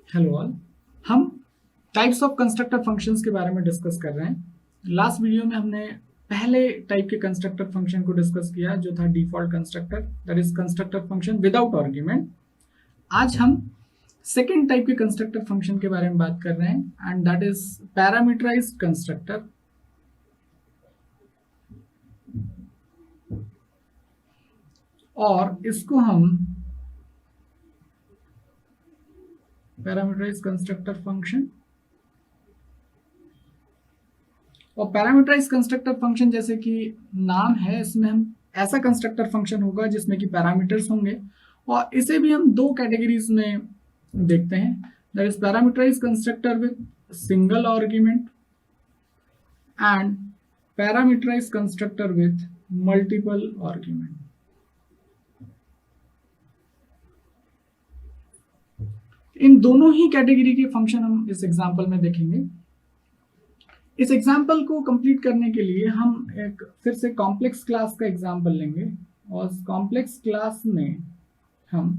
Hello all. हम types of constructor functions के बारे में डिस्कस कर रहे हैं। लास्ट वीडियो में हमने पहले टाइप के कंस्ट्रक्टर फंक्शन को डिस्कस किया जो था default constructor, that is constructor function without argument. आज हम सेकेंड टाइप के कंस्ट्रक्टर फंक्शन के बारे में बात कर रहे हैं and that is parameterized constructor. और इसको हम पैरामीटराइज्ड कंस्ट्रक्टर फंक्शन और पैरामीटराइज कंस्ट्रक्टर फंक्शन जैसे कि नाम है, इसमें हम ऐसा कंस्ट्रक्टर फंक्शन होगा जिसमें कि पैरामीटर्स होंगे और इसे भी हम दो कैटेगरीज में देखते हैं, that is parameterize constructor with single argument and parameterize constructor with multiple argument. इन दोनों ही कैटेगरी के फंक्शन हम इस एग्जांपल में देखेंगे। इस एग्जाम्पल को कंप्लीट करने के लिए हम एक फिर से कॉम्प्लेक्स क्लास का एग्जाम्पल लेंगे और कॉम्प्लेक्स क्लास में हम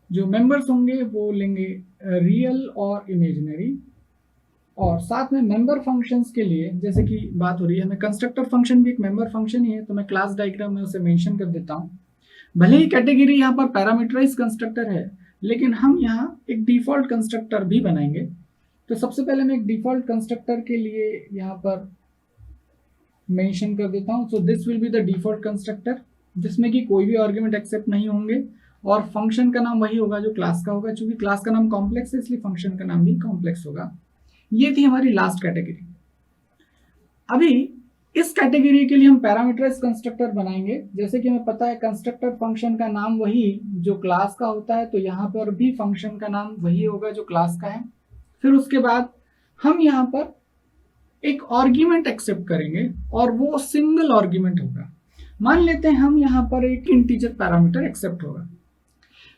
जो मेंबर्स होंगे वो लेंगे रियल और इमेजिनरी, और साथ में मेंबर फंक्शंस के लिए जैसे कि बात हो रही है, हमें कंस्ट्रक्टर फंक्शन भी एक मेंबर फंक्शन ही है, तो मैं क्लास डायग्राम में उसे मेंशन कर देता हूँ। भले ही कैटेगरी यहाँ पर पैरामीटराइज कंस्ट्रक्टर है, लेकिन हम यहाँ एक डिफॉल्ट कंस्ट्रक्टर भी बनाएंगे। तो सबसे पहले मैं एक डिफॉल्ट कंस्ट्रक्टर के लिए यहाँ पर मेंशन कर देता हूँ। सो this will be the default constructor जिसमें कि कोई भी आर्गुमेंट एक्सेप्ट नहीं होंगे और फंक्शन का नाम वही होगा जो क्लास का होगा। चूंकि क्लास का नाम कॉम्प्लेक्स है इसलिए फंक्शन का नाम भी कॉम्प्लेक्स होगा। ये थी हमारी लास्ट कैटेगरी। अभी इस कैटेगरी के लिए हम पैरामीटराइज कंस्ट्रक्टर बनाएंगे। जैसे कि हमें पता है कंस्ट्रक्टर फंक्शन का नाम वही जो क्लास का होता है, तो यहाँ पर भी फंक्शन का नाम वही होगा जो क्लास का है। फिर उसके बाद हम यहाँ पर एक आर्ग्यूमेंट एक्सेप्ट करेंगे और वो सिंगल आर्ग्यूमेंट होगा। मान लेते हैं हम यहाँ पर एक इंटीजर पैरामीटर एक्सेप्ट होगा।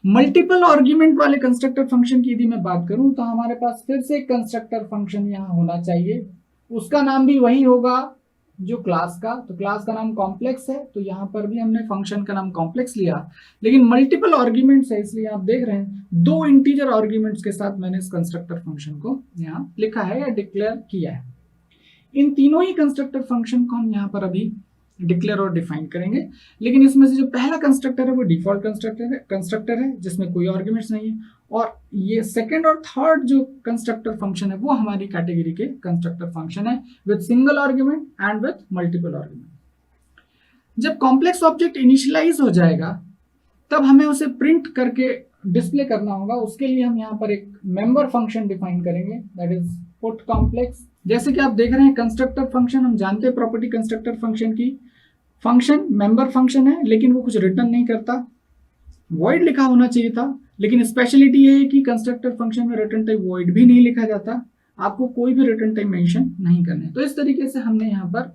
मल्टीपल आर्ग्यूमेंट वाले कंस्ट्रक्टर फंक्शन की यदि मैं बात करूं तो हमारे पास फिर से एक कंस्ट्रक्टर फंक्शन यहाँ होना चाहिए, उसका नाम भी वही होगा जो क्लास का। तो क्लास का नाम कॉम्प्लेक्स है, तो यहाँ पर भी हमने फंक्शन का नाम कॉम्प्लेक्स लिया, लेकिन मल्टीपल आर्ग्यूमेंट्स है इसलिए आप देख रहे हैं दो इंटीजर आर्ग्यूमेंट्स के साथ मैंने इस कंस्ट्रक्टर फंक्शन को यहाँ लिखा है या डिक्लेयर किया है। इन तीनों ही कंस्ट्रक्टर फंक्शन को हम यहाँ पर अभी डिक्लेयर और डिफाइन करेंगे, लेकिन इसमें से जो पहला कंस्ट्रक्टर है वो डिफॉल्ट कंस्ट्रक्टर है जिसमें कोई आर्ग्यूमेंट्स नहीं है, और ये सेकंड और थर्ड जो कंस्ट्रक्टर फंक्शन है वो हमारी कैटेगरी के कंस्ट्रक्टर फंक्शन है with single argument and with multiple argument. जब कॉम्प्लेक्स ऑब्जेक्ट इनिशियलाइज हो जाएगा तब हमें उसे प्रिंट करके डिस्प्ले करना होगा। उसके लिए हम यहाँ पर एक मेंबर फंक्शन डिफाइन करेंगे, दैट इज पुट कॉम्प्लेक्स। जैसे कि आप देख रहे हैं कंस्ट्रक्टर फंक्शन, हम जानते हैं प्रॉपर्टी कंस्ट्रक्टर फंक्शन की, फंक्शन मेंबर फंक्शन है लेकिन वो कुछ रिटर्न नहीं करता। वॉइड लिखा होना चाहिए था, लेकिन स्पेशलिटी ये है कि कंस्ट्रक्टर फंक्शन में रिटर्न टाइप वॉइड भी नहीं लिखा जाता, आपको कोई भी रिटर्न टाइप मेंशन नहीं करना है। तो इस तरीके से हमने यहाँ पर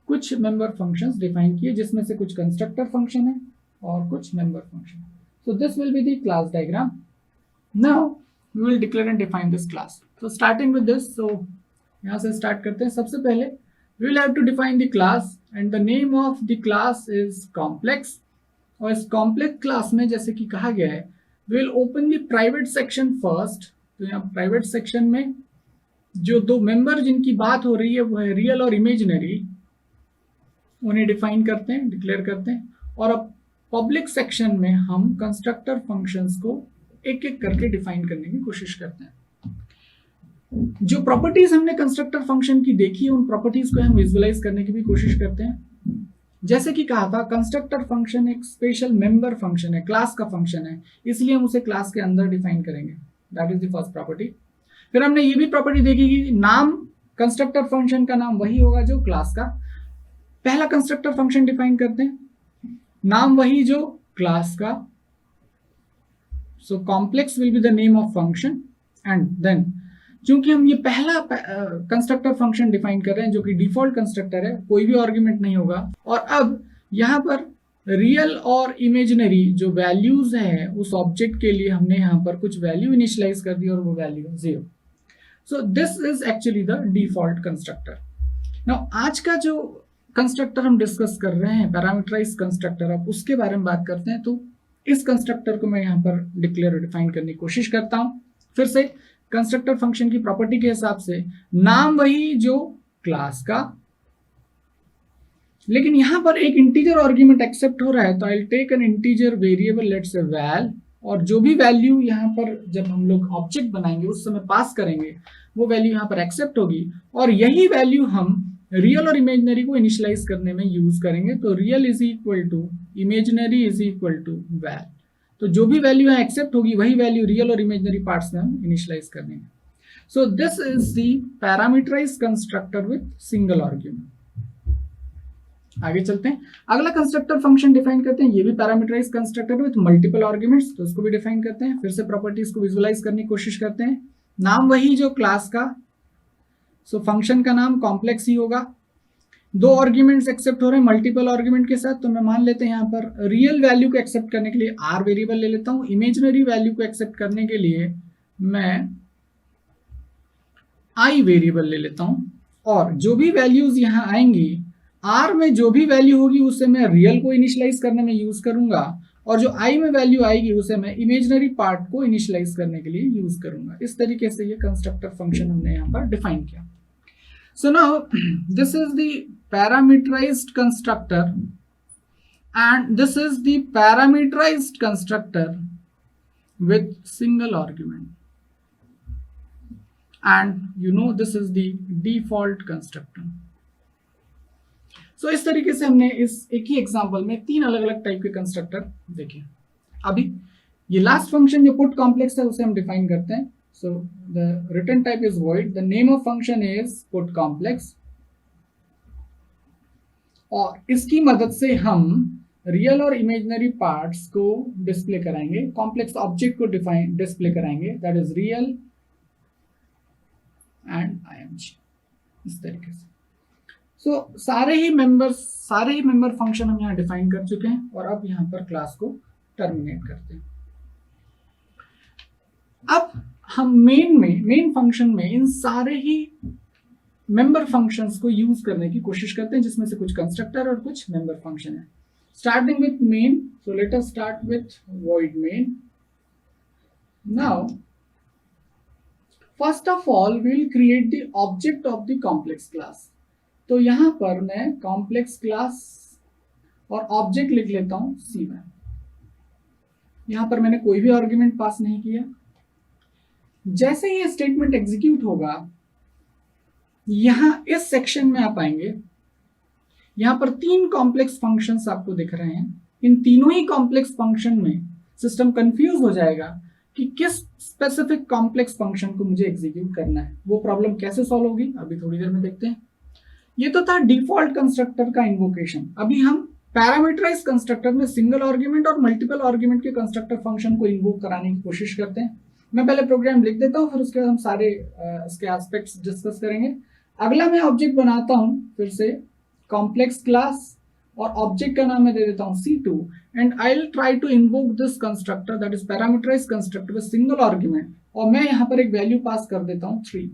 कुछ मेंबर फंक्शंस डिफाइन किए जिसमें से कुछ कंस्ट्रक्टर फंक्शन है और कुछ member function. So this will be the class diagram. Now we will declare and define this class. तो स्टार्टिंग विद दिस, सो यहाँ से स्टार्ट करते हैं। सबसे पहले we will have to define the class and the name of the class is complex। और इस complex class में जैसे कि कहा गया है we will open the private section first। तो यहाँ private section में जो दो मेंबर जिनकी बात हो रही है वो है रियल और इमेजिनरी, उन्हें डिफाइन करते हैं, डिक्लेयर करते हैं। और अब पब्लिक सेक्शन में हम कंस्ट्रक्टर फंक्शंस को एक एक करके डिफाइन करने की कोशिश करते हैं। जो प्रॉपर्टीज हमने कंस्ट्रक्टर फंक्शन की देखी है उन प्रॉपर्टीज को हम विजुअलाइज करने की भी कोशिश करते हैं। जैसे कि कहा था कंस्ट्रक्टर फंक्शन एक स्पेशल मेंबर फंक्शन है, क्लास का फंक्शन है, इसलिए हम उसे क्लास के अंदर डिफाइन करेंगे, that is the first property. फिर हमने ये भी प्रॉपर्टी देखी कि नाम कंस्ट्रक्टर फंक्शन का नाम वही होगा जो क्लास का। पहला कंस्ट्रक्टर फंक्शन डिफाइन करते हैं, नाम वही जो क्लास का, so complex will be the name of function. And then चूंकि हम ये पहला कंस्ट्रक्टर फंक्शन डिफाइन कर रहे हैं जो कि डिफॉल्ट कंस्ट्रक्टर है, कोई भी आर्ग्यूमेंट नहीं होगा, और अब यहाँ पर रियल और इमेजिनरी जो वैल्यूज हैं उस ऑब्जेक्ट के लिए हमने यहाँ पर कुछ वैल्यू इनिशियलाइज कर दी और वो वैल्यू है 0। सो this is actually the default constructor. Now आज का जो कंस्ट्रक्टर हम डिस्कस कर रहे हैं पैरामीटराइज कंस्ट्रक्टर, अब उसके बारे में बात करते हैं। तो इस कंस्ट्रक्टर को मैं यहाँ पर डिक्लेयर और डिफाइन करने की कोशिश करता हूँ। फिर से कंस्ट्रक्टर फंक्शन की प्रॉपर्टी के हिसाब से नाम वही जो क्लास का, लेकिन यहां पर एक इंटीजर आर्ग्यूमेंट एक्सेप्ट हो रहा है, तो I will take an integer variable let's say val, और जो भी वैल्यू यहाँ पर जब हम लोग ऑब्जेक्ट बनाएंगे उस समय पास करेंगे वो वैल्यू यहाँ पर एक्सेप्ट होगी, और यही वैल्यू हम रियल और इमेजिनरी को इनिशियलाइज करने में यूज करेंगे। तो real is equal to imaginary is equal to val, तो जो भी वैल्यू यहाँ एक्सेप्ट होगी वही वैल्यू रियल और इमेजिनरी पार्ट्स में हम इनिशियलाइज कर देंगे। So this is the parameterize constructor with single argument. आगे चलते हैं, अगला कंस्ट्रक्टर फंक्शन डिफाइन करते हैं, ये भी parameterize constructor with multiple arguments, तो उसको भी डिफाइन करते हैं। फिर से प्रॉपर्टीज को विजुअलाइज करने की कोशिश करते हैं। नाम वही जो क्लास का, सो फंक्शन का नाम कॉम्प्लेक्स ही होगा। दो आर्ग्यूमेंट्स एक्सेप्ट हो रहे हैं मल्टीपल आर्ग्यूमेंट के साथ, तो मैं मान लेते हैं यहाँ पर रियल वैल्यू को एक्सेप्ट करने के लिए आर वेरिएबल ले लेता हूँ, इमेजिनरी वैल्यू को एक्सेप्ट करने के लिए मैं आई वेरिएबल ले लेता हूँ, और जो भी वैल्यूज यहाँ आएंगी आर में जो भी वैल्यू होगी उसे मैं रियल को इनिशियलाइज करने में यूज करूंगा, और जो आई में वैल्यू आएगी उसे मैं इमेजिनरी पार्ट को इनिशियलाइज करने के लिए यूज करूंगा। इस तरीके से ये कंस्ट्रक्टर फंक्शन हमने यहाँ पर डिफाइन किया। So now this is the parameterized constructor and this is the parameterized constructor with single argument, and you know this is the default constructor. So इस तरीके से हमने इस एक ही एग्जांपल में तीन अलग अलग टाइप के कंस्ट्रक्टर देखे। अभी ये लास्ट फंक्शन जो पुट कॉम्प्लेक्स है उसे हम डिफाइन करते हैं। So the return type is void, the name of function is put complex, और इसकी मदद से हम रियल और इमेजिनरी पार्ट्स को डिस्प्ले कराएंगे, कॉम्प्लेक्स ऑब्जेक्ट को डिस्प्ले कराएंगे, that is real and IMG. इस तरीके से सारे ही मेंबर फंक्शन हम यहाँ डिफाइन कर चुके हैं, और अब यहाँ पर क्लास को टर्मिनेट करते हैं। अब हम मेन फंक्शन में इन सारे ही मेंबर फंक्शंस को यूज करने की कोशिश करते हैं, जिसमें से कुछ कंस्ट्रक्टर और कुछ मेंबर फंक्शन है। Starting with main, so let us start with void main. Now first of all we will create the object of the complex class. तो यहां पर मैं कॉम्प्लेक्स क्लास और ऑब्जेक्ट लिख लेता हूं C1। यहां पर मैंने कोई भी आर्ग्यूमेंट पास नहीं किया। जैसे ही ये स्टेटमेंट एग्जीक्यूट होगा, यहां इस सेक्शन में आप आएंगे, यहां पर तीन कॉम्प्लेक्स फंक्शंस आपको दिख रहे हैं। इन तीनों ही कॉम्प्लेक्स फंक्शन में सिस्टम कंफ्यूज हो जाएगा कि किस स्पेसिफिक कॉम्प्लेक्स फंक्शन को मुझे एग्जीक्यूट करना है। वो प्रॉब्लम कैसे सॉल्व होगी अभी थोड़ी देर में देखते हैं। ये तो था डिफॉल्ट कंस्ट्रक्टर का इन्वोकेशन। अभी हम पैरामीटराइज कंस्ट्रक्टर में सिंगल आर्ग्यूमेंट और मल्टीपल आर्ग्यूमेंट के कंस्ट्रक्टर फंक्शन को इन्वोक कराने की कोशिश करते हैं। मैं पहले प्रोग्राम लिख देता हूँ, फिर उसके बाद हम सारे इसके एस्पेक्ट्स डिस्कस करेंगे। अगला मैं ऑब्जेक्ट बनाता हूँ फिर से कॉम्प्लेक्स क्लास, और ऑब्जेक्ट का नाम मैं दे देता हूँ C2, and I will try to invoke this constructor that is parameterize constructor with single argument, और मैं यहाँ पर एक वैल्यू पास कर देता हूँ 3।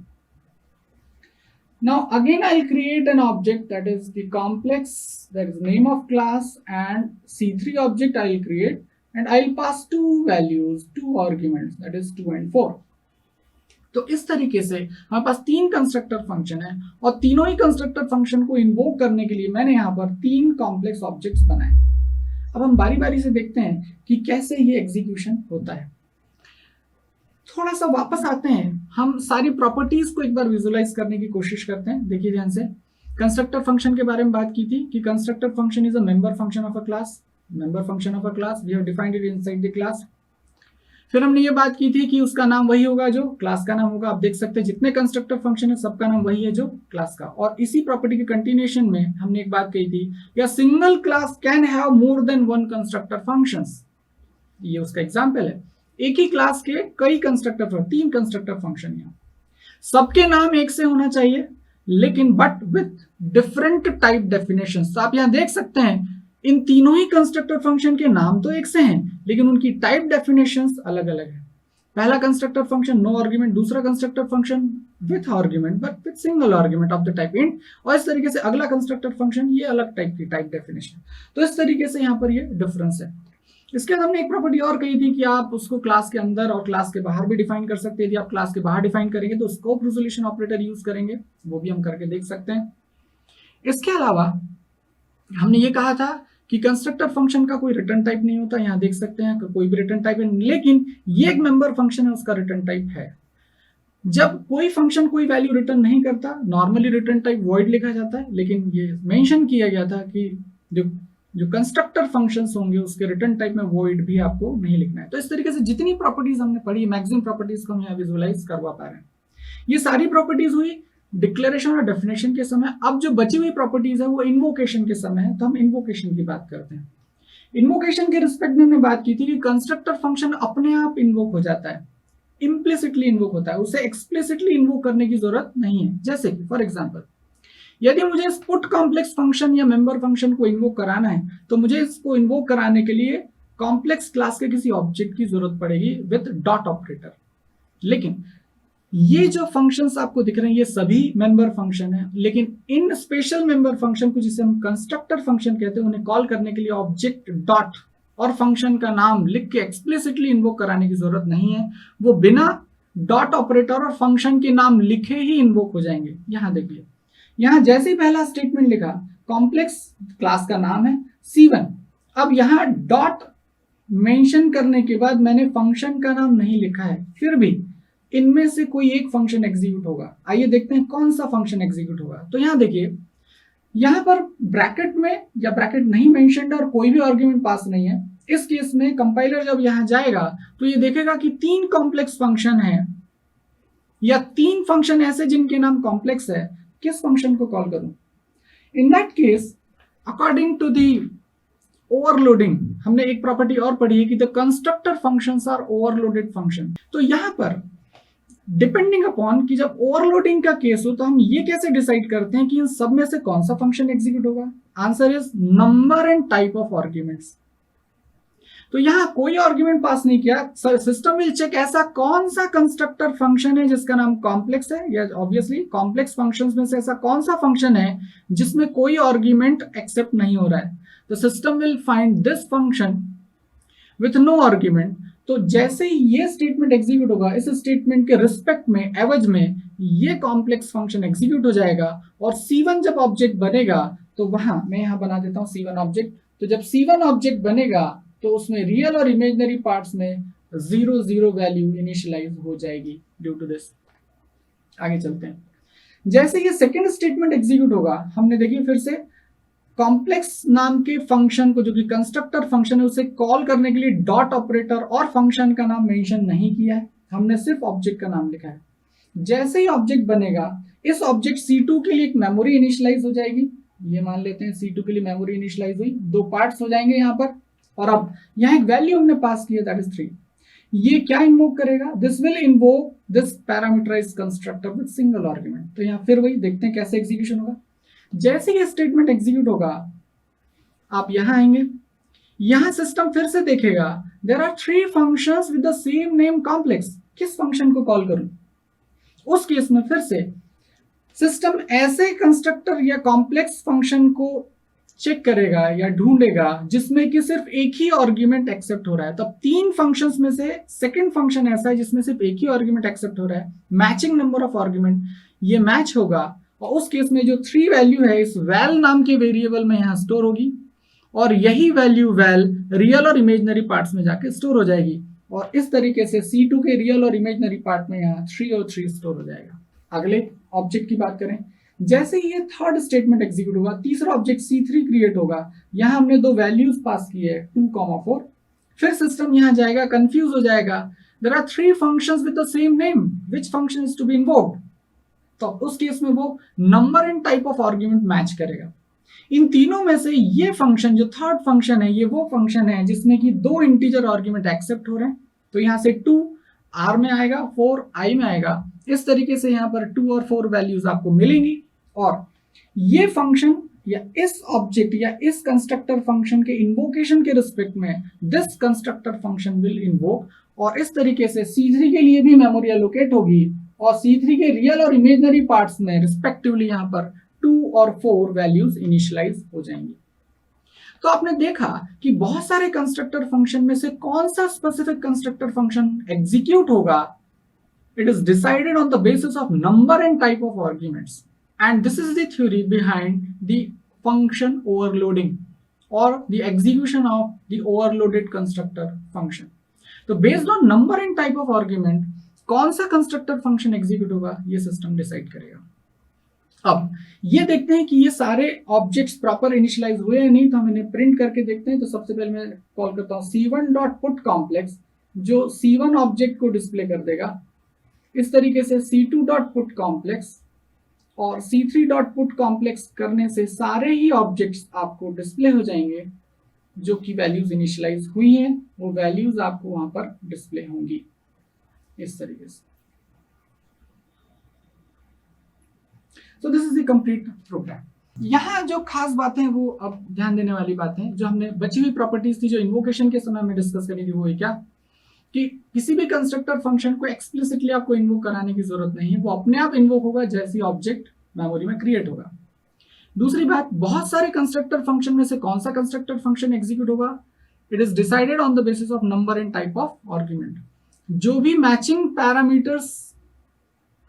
Now again I'll create an object that is the complex, that is name of class, and C3 object I'll create, and I'll pass two values, two arguments, that is 2 and 4. तो इस तरीके से हमारे पास तीन constructor function है, और तीनों ही constructor function को इन्वोक करने के लिए मैंने यहाँ पर तीन कॉम्प्लेक्स ऑब्जेक्ट्स बनाए। अब हम बारी बारी से देखते हैं कि कैसे ये एग्जीक्यूशन होता है। थोड़ा सा वापस आते हैं, हम सारी प्रॉपर्टीज को एक बार विजुअलाइज करने की कोशिश करते हैं। देखिए ध्यान से, कंस्ट्रक्टर फंक्शन के बारे में बात की थी कि constructor function is a member function of a class, member function of a class, we have defined it inside the class. फिर हमने ये बात की थी कि उसका नाम वही होगा जो क्लास का नाम होगा। आप देख सकते हैं जितने कंस्ट्रक्टर फंक्शन है सबका नाम वही है जो क्लास का। और इसी प्रॉपर्टी के कंटिन्यूएशन में हमने एक बात कही थी, या single class can have more than one constructor functions. ये उसका एग्जांपल है, एक ही क्लास के कई कंस्ट्रक्टर, तीन कंस्ट्रक्टर फंक्शन है, सबके नाम एक से होना चाहिए, लेकिन but with different type definitions. तो आप यहां देख सकते हैं इन तीनों ही कंस्ट्रक्टर फंक्शन के नाम तो एक से हैं, लेकिन उनकी टाइप डेफिनेशंस अलग अलग है। पहला कंस्ट्रक्टर फंक्शन नो आर्ग्यूमेंट, दूसरा constructor function with argument but with single argument of the type int, और इस तरीके से अगला कंस्ट्रक्टर फंक्शन ये अलग टाइप की टाइप डेफिनेशन। तो इस तरीके से यहाँ पर ये डिफरेंस है। इसके बाद हमने एक प्रॉपर्टी और कही थी कि आप उसको क्लास के अंदर और क्लास के बाहर भी डिफाइन कर सकते हैं। यदि आप क्लास के बाहर डिफाइन करेंगे तो स्कोप रिजोल्यूशन ऑपरेटर यूज करेंगे, वो भी हम करके देख सकते हैं। इसके अलावा हमने ये कहा था कि कंस्ट्रक्टर फंक्शन का कोई रिटर्न टाइप नहीं होता, यहाँ देख सकते हैं कोई भी रिटर्न टाइप है, लेकिन ये एक मेंबर फंक्शन है, उसका रिटर्न टाइप है। जब कोई फंक्शन कोई वैल्यू रिटर्न नहीं करता, नॉर्मली रिटर्न टाइप वॉइड लिखा जाता है, लेकिन ये मेंशन किया गया था कि जो कंस्ट्रक्टर फंक्शंस होंगे उसके रिटर्न टाइप में वॉइड भी आपको नहीं लिखना है। तो इस तरीके से जितनी प्रॉपर्टीज हमने पढ़ी, मैक्सिमम प्रॉपर्टीज को हम यहाँ विजुअलाइज करवा पा रहे हैं। ये सारी प्रॉपर्टीज हुई डिक्लेरेशन और डेफिनेशन के समय। अब जो बची हुई प्रॉपर्टीज है वो इन्वोकेशन के समय है, तो हम इन्वोकेशन की बात करते हैं। इन्वोकेशन के रिस्पेक्ट में हमने बात की थी कि कंस्ट्रक्टर फंक्शन अपने आप इन्वोक हो जाता है, इम्प्लिसिटली इन्वोक होता है, उसे एक्सप्लिसिटली इन्वोक करने की जरूरत नहीं है। जैसे कि फॉर एग्जांपल यदि मुझे इस पुट कॉम्प्लेक्स फंक्शन या मेंबर फंक्शन को इन्वोक कराना है, तो मुझे इसको इन्वोक कराने के लिए कॉम्प्लेक्स क्लास के किसी ऑब्जेक्ट की जरूरत पड़ेगी विद डॉट ऑपरेटर। लेकिन ये जो फंक्शंस आपको दिख रहे हैं ये सभी मेंबर फंक्शन है, लेकिन इन स्पेशल मेंबर फंक्शन को जिसे हम कंस्ट्रक्टर फंक्शन कहते हैं, उन्हें कॉल करने के लिए ऑब्जेक्ट डॉट और फंक्शन का नाम लिख के एक्सप्लिसिटली इन्वोक कराने की जरूरत नहीं है। वो बिना डॉट ऑपरेटर और फंक्शन के नाम लिखे ही इन्वोक हो जाएंगे। यहां देखिए, यहां जैसे ही पहला स्टेटमेंट लिखा, कॉम्प्लेक्स क्लास का नाम है C1। अब यहां डॉट मेंशन करने के बाद मैंने फंक्शन का नाम नहीं लिखा है, फिर भी इनमें से कोई एक फंक्शन एग्जीक्यूट होगा। आइए देखते हैं कौन सा फंक्शन एग्जीक्यूट होगा। तो यहां देखिए, यहां पर ब्रैकेट में या ब्रैकेट नहीं मेंशन्ड और कोई भी आर्गुमेंट पास नहीं है। इस केस में कंपाइलर जब यहां जाएगा तो ये देखेगा कि 3 कॉम्प्लेक्स फंक्शन है या 3 फंक्शन ऐसे जिनके नाम कॉम्प्लेक्स है, किस फंक्शन को कॉल करूं? In that case according to the overloading, हमने एक प्रॉपर्टी और पढ़ी है कि the constructor functions are overloaded function. तो यहां पर डिपेंडिंग अपॉन कि जब ओवरलोडिंग का केस हो तो हम ये कैसे डिसाइड करते हैं कि इन सब में से कौन सा फंक्शन एग्जीक्यूट होगा? Answer is number and type of arguments. तो यहां कोई आर्ग्यूमेंट पास नहीं किया, सिस्टम विल चेक ऐसा कौन सा कंस्ट्रक्टर फंक्शन है जिसका नाम कॉम्प्लेक्स है, या ऑब्वियसली कॉम्प्लेक्स फंक्शंस में से ऐसा कौन सा फंक्शन है जिसमें कोई आर्ग्यूमेंट एक्सेप्ट नहीं हो रहा है। तो system will find this function with no argument. तो जैसे ही ये स्टेटमेंट एग्जीक्यूट होगा, इस स्टेटमेंट के रिस्पेक्ट में, एवज में ये कॉम्प्लेक्स फंक्शन एग्जीक्यूट हो जाएगा और C1 जब ऑब्जेक्ट बनेगा तो वहां मैं यहां बना देता हूं C1 ऑब्जेक्ट। तो जब C1 ऑब्जेक्ट बनेगा तो उसमें रियल और इमेजिनरी पार्ट्स में 0 0 वैल्यू इनिशियलाइज हो जाएगी ड्यू टू दिस। आगे चलते हैं। जैसे ये सेकेंड स्टेटमेंट एग्जीक्यूट होगा, हमने देखिए फिर से कॉम्प्लेक्स नाम के फंक्शन को, जो कि कंस्ट्रक्टर फंक्शन है, उसे कॉल करने के लिए डॉट ऑपरेटर और फंक्शन का नाम मेंशन नहीं किया है, हमने सिर्फ ऑब्जेक्ट का नाम लिखा है। जैसे ही ऑब्जेक्ट बनेगा, इस ऑब्जेक्ट C2 के लिए एक मेमोरी इनिशियलाइज हो जाएगी। ये मान लेते हैं C2 के लिए मेमोरी इनिशियलाइज हुई, 2 पार्ट्स हो जाएंगे यहाँ पर, और अब यहाँ एक वैल्यू हमने पास की है, दैट इज 3। ये क्या इन्वोक करेगा? This will invoke this parameterized constructor with single argument. तो यहाँ फिर वही देखते हैं कैसे एग्जीक्यूशन होगा। जैसे ये स्टेटमेंट एग्जीक्यूट होगा, आप यहां आएंगे, यहां सिस्टम फिर से देखेगा there are 3 functions with the same name complex. किस फंक्शन को कॉल करूं? उस केस में फिर से सिस्टम ऐसे कंस्ट्रक्टर या कॉम्प्लेक्स फंक्शन को चेक करेगा या ढूंढेगा जिसमें कि सिर्फ एक ही आर्गुमेंट एक्सेप्ट हो रहा है। तब 3 फंक्शंस में से सेकंड फंक्शन ऐसा है जिसमें सिर्फ एक ही आर्गुमेंट एक्सेप्ट हो रहा है, मैचिंग नंबर ऑफ आर्गुमेंट, ये मैच होगा, और उस केस में जो 3 वैल्यू है इस वैल नाम के वेरिएबल में यहां स्टोर होगी, और यही वैल्यू वैल रियल और इमेजिनरी पार्ट्स में जाके स्टोर हो जाएगी, और इस तरीके से C2 के रियल और इमेजिनरी पार्ट में यहाँ 3 और 3 स्टोर हो जाएगा। अगले ऑब्जेक्ट की बात करें, जैसे ही ये थर्ड स्टेटमेंट एग्जीक्यूट होगा, तीसरा ऑब्जेक्ट C3 क्रिएट होगा। यहां हमने 2 वैल्यूज पास की है, 2, 4। फिर सिस्टम यहां जाएगा, कंफ्यूज हो जाएगा, there are 3 functions with the same name, which function is to be invoked? तो उस केस में वो number and type of argument match करेगा। इन तीनों में से ये फंक्शन जो थर्ड फंक्शन है, ये वो फंक्शन है जिसमें कि 2 इंटीजर आर्गुमेंट एक्सेप्ट हो रहे हैं। तो यहां से 2 R में आएगा, 4 I में आएगा। इस तरीके से यहाँ पर 2 और 4 वैल्यूज आपको मिलेंगी, और ये फंक्शन या इस ऑब्जेक्ट या इस कंस्ट्रक्टर फंक्शन के इन्वोकेशन के रिस्पेक्ट में this constructor function will invoke, और इस तरीके से C3 के लिए भी मेमोरी एलोकेट होगी, और C3 के रियल और इमेजिनरी पार्ट्स में रिस्पेक्टिवली यहाँ पर 2 और 4 वैल्यूज इनिशियलाइज हो जाएंगी। तो आपने देखा कि बहुत सारे कंस्ट्रक्टर फंक्शन में से कौन सा स्पेसिफिक कंस्ट्रक्टर फंक्शन एग्जीक्यूट होगा, it is decided on the basis of number and type of arguments, and this is the theory behind the function overloading or the execution of the overloaded constructor function. तो based on number and type of argument कौन सा constructor function execute होगा ये system decide करेगा। अब ये देखते हैं कि ये सारे ऑब्जेक्ट्स प्रॉपर इनिशियलाइज हुए या नहीं, तो हम इन्हें प्रिंट करके देखते हैं। तो सबसे पहले मैं कॉल करता हूँ c1.putComplex जो c1 ऑब्जेक्ट को डिस्प्ले कर देगा। इस तरीके से c2.putComplex और c3.putComplex करने से सारे ही ऑब्जेक्ट्स आपको डिस्प्ले हो जाएंगे जो कि वैल्यूज इनिशियलाइज हुई हैं, वो वैल्यूज आपको वहां पर डिस्प्ले होंगी इस तरीके से। So this is the complete program. यहाँ जो खास बातें हैं वो अब ध्यान देने वाली बातें हैं, जो हमने बची हुई प्रॉपर्टीज थी जो इन्वोकेशन के समय में डिस्कस करी थी, वो है क्या कि किसी भी कंस्ट्रक्टर फंक्शन को एक्सप्लिसिटली आपको इन्वोक कराने की जरूरत नहीं है, वो अपने आप इन्वोक होगा जैसी ऑब्जेक्ट मेमोरी में क्रिएट होगा। दूसरी बात, बहुत सारे कंस्ट्रक्टर फंक्शन में से कौन सा कंस्ट्रक्टर फंक्शन एग्जीक्यूट होगा, it is decided on the basis of number and type of argument. जो भी मैचिंग पैरामीटर्स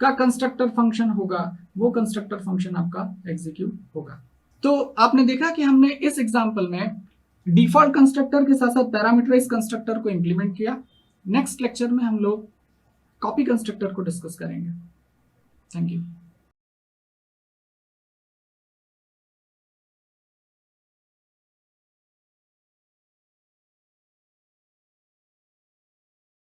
का कंस्ट्रक्टर फंक्शन होगा वो कंस्ट्रक्टर फंक्शन आपका एग्जीक्यूट होगा। तो आपने देखा कि हमने इस एग्जांपल में डिफॉल्ट कंस्ट्रक्टर के साथ साथ पैरामीटराइज कंस्ट्रक्टर को इंप्लीमेंट किया। नेक्स्ट लेक्चर में हम लोग कॉपी कंस्ट्रक्टर को डिस्कस करेंगे। Thank you.